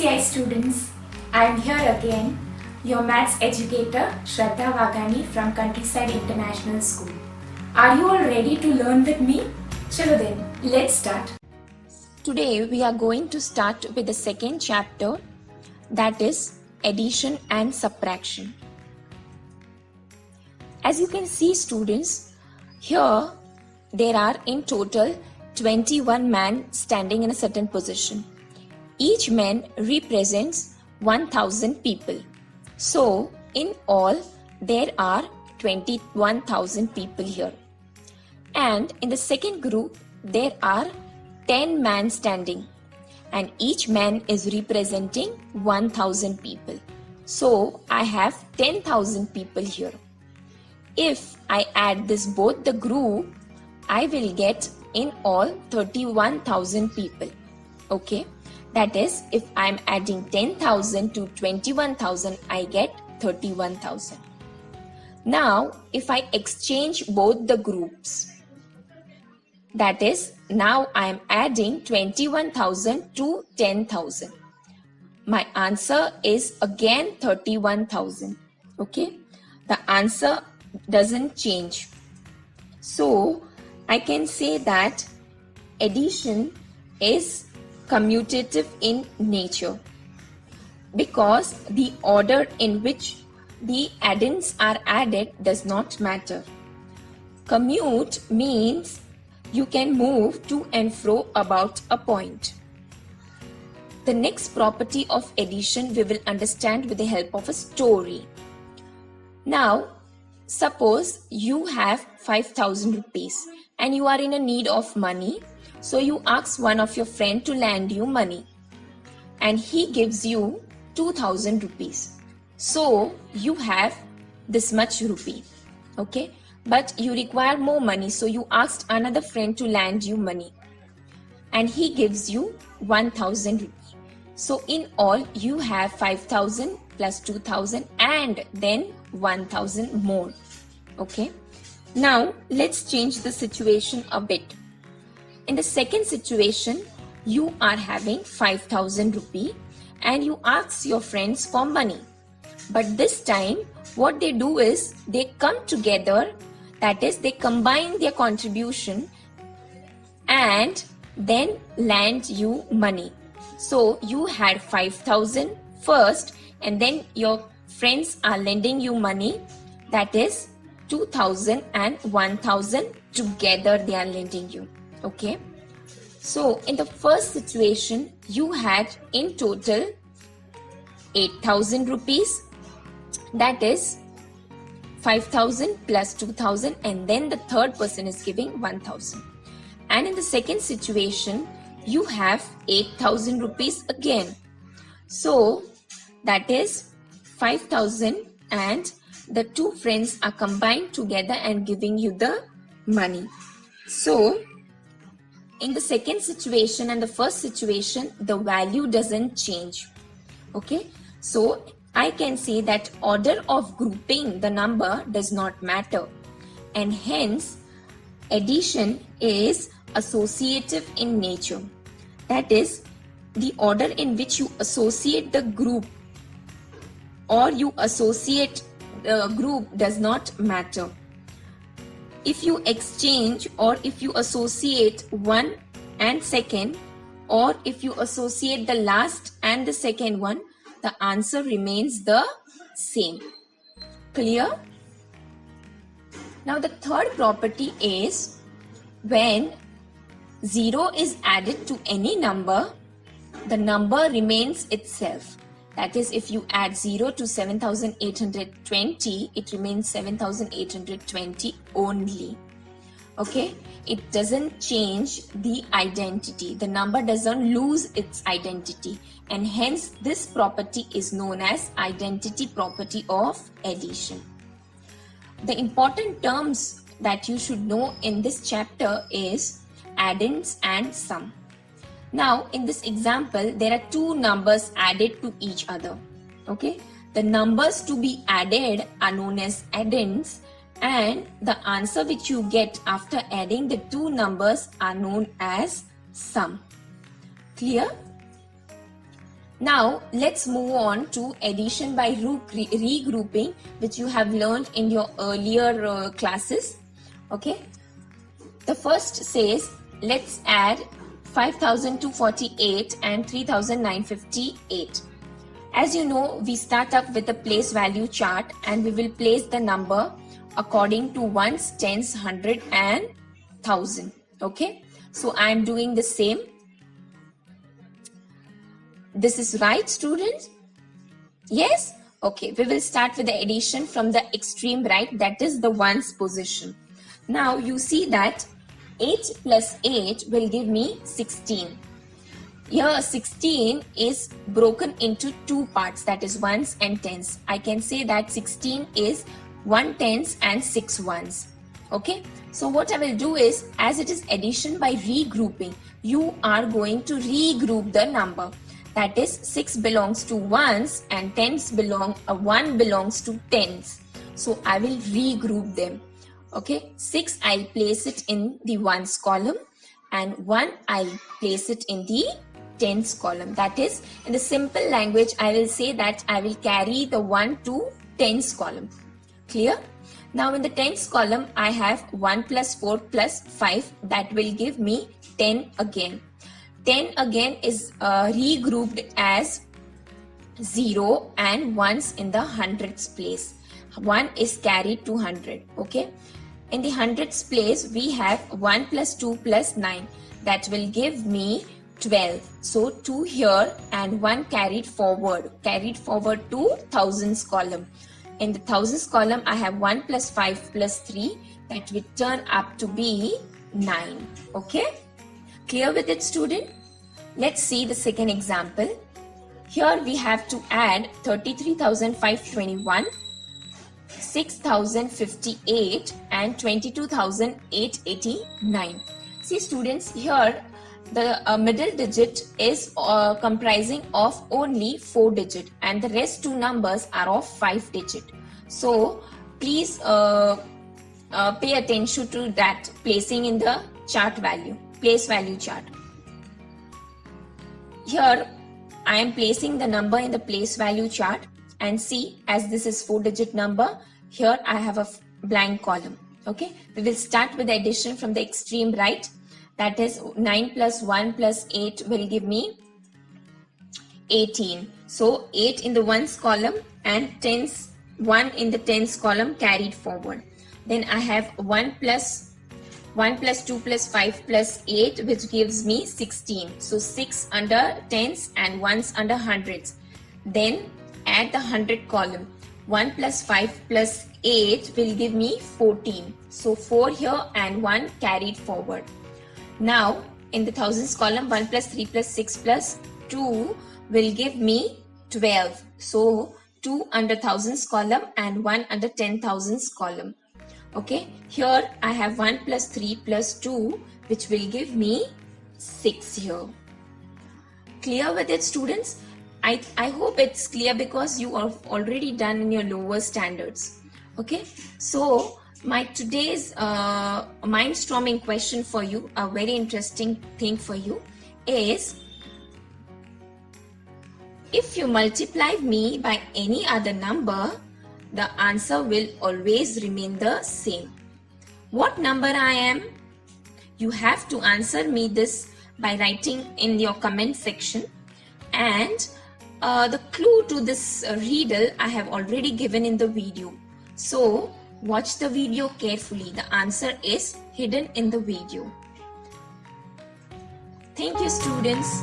CI students, I am here again, your maths educator Shraddha Wagani from Countryside International School. Are you all ready to learn with me? Chalo then, let's start. Today we are going to start with the second chapter, that is addition and subtraction. As you can see students, here there are in total 21 men standing in a certain position. Each man represents 1000 people. So, in all, there are 21,000 people here. And in the second group, there are 10 men standing. And each man is representing 1000 people. So, I have 10,000 people here. If I add this both the group, I will get in all 31,000 people. Okay. That is, if I am adding 10,000 to 21,000, I get 31,000. Now, if I exchange both the groups, that is, now I am adding 21,000 to 10,000. My answer is again 31,000. Okay, the answer doesn't change. So, I can say that addition is commutative in nature because the order in which the addends are added does not matter. Commute means you can move to and fro about a point. The next property of addition we will understand with the help of a story. Now, suppose you have 5,000 rupees and you are in a need of money. So you ask one of your friend to lend you money and he gives you 2,000 rupees. So you have this much rupee, okay? But you require more money. So you asked another friend to lend you money and he gives you 1,000 rupees. So in all you have 5,000 plus 2,000 and then 1,000 more, okay? Now let's change the situation a bit. In the second situation, you are having 5,000 rupee and you ask your friends for money. But this time, what they do is they come together, that is, they combine their contribution and then lend you money. So you had 5,000 first and then your friends are lending you money, that is 2,000 and 1,000 together they are lending you. Okay, so in the first situation, you had in total 8,000 rupees, that is 5,000 plus 2,000 and then the third person is giving 1,000. And in the second situation, you have 8,000 rupees again. So that is 5,000 and the two friends are combined together and giving you the money. So in the second situation and the first situation, the value doesn't change. Okay, so I can say that order of grouping the number does not matter, and hence addition is associative in nature. That is, the order in which you associate the group or you associate the group does not matter. If you exchange or if you associate one and second, or if you associate the last and the second one, the answer remains the same. Clear? Now the third property is when 0 is added to any number, the number remains itself. That is, if you add 0 to 7,820, it remains 7,820 only. Okay, it doesn't change the identity. The number doesn't lose its identity, and hence this property is known as identity property of addition. The important terms that you should know in this chapter is addends and sum. Now, in this example, there are two numbers added to each other. Okay, the numbers to be added are known as addends, and the answer which you get after adding the two numbers are known as sum. Clear? Now let's move on to addition by regrouping, which you have learned in your earlier classes. Okay, the first says let's add 5248 and 3958. As you know, we start up with a place value chart and we will place the number according to ones, tens, hundred and thousand. Okay, so I am doing the same. This is right, students? Yes? Okay, we will start with the addition from the extreme right, that is the ones position. Now you see that 8 plus 8 will give me 16. Here 16 is broken into two parts, that is ones and tens. I can say that 16 is 1 tens and 6 ones. Okay, so what I will do is, as it is addition by regrouping, you are going to regroup the number. That is 6 belongs to ones and 1 belongs to tens. So I will regroup them. Okay, 6 I'll place it in the ones column and 1 I'll place it in the tens column. That is, in the simple language, I will say that I will carry the 1 to tens column. Clear? Now in the tens column, I have 1 plus 4 plus 5. That will give me 10 again. 10 again is regrouped as 0 and ones in the hundreds place. 1 is carried to 100. Okay. In the hundreds place, we have 1 plus 2 plus 9. That will give me 12. So 2 here and 1 carried forward to thousands column. In the thousands column, I have 1 plus 5 plus 3. That will turn up to be 9. Okay. Clear with it, student? Let's see the second example. Here we have to add 33,521, 6,058 and 22,889. See students, here the middle digit is comprising of only 4 digit and the rest two numbers are of 5 digit. So please pay attention to that placing in the chart value, place value chart. Here I am placing the number in the place value chart and see, as this is 4 digit number, here I have a blank column. Okay, we will start with the addition from the extreme right. That is 9 plus 1 plus 8 will give me 18. So 8 in the ones column and 1 in the tens column carried forward. Then I have 1 plus 2 plus 5 plus 8, which gives me 16. So 6 under tens and ones under hundreds. Then add the 100 column. 1 plus 5 plus 8 will give me 14. So 4 here and 1 carried forward. Now in the thousands column, 1 plus 3 plus 6 plus 2 will give me 12. So 2 under thousands column and 1 under 10,000s column. Okay, here I have 1 plus 3 plus 2, which will give me 6 here. Clear with it, students? I hope it's clear because you are already done in your lower standards. Okay, so my today's mind-storming question for you, a very interesting thing for you, is if you multiply me by any other number, the answer will always remain the same. What number I am? You have to answer me this by writing in your comment section, and the clue to this riddle I have already given in the video. So watch the video carefully. The answer is hidden in the video. Thank you, students.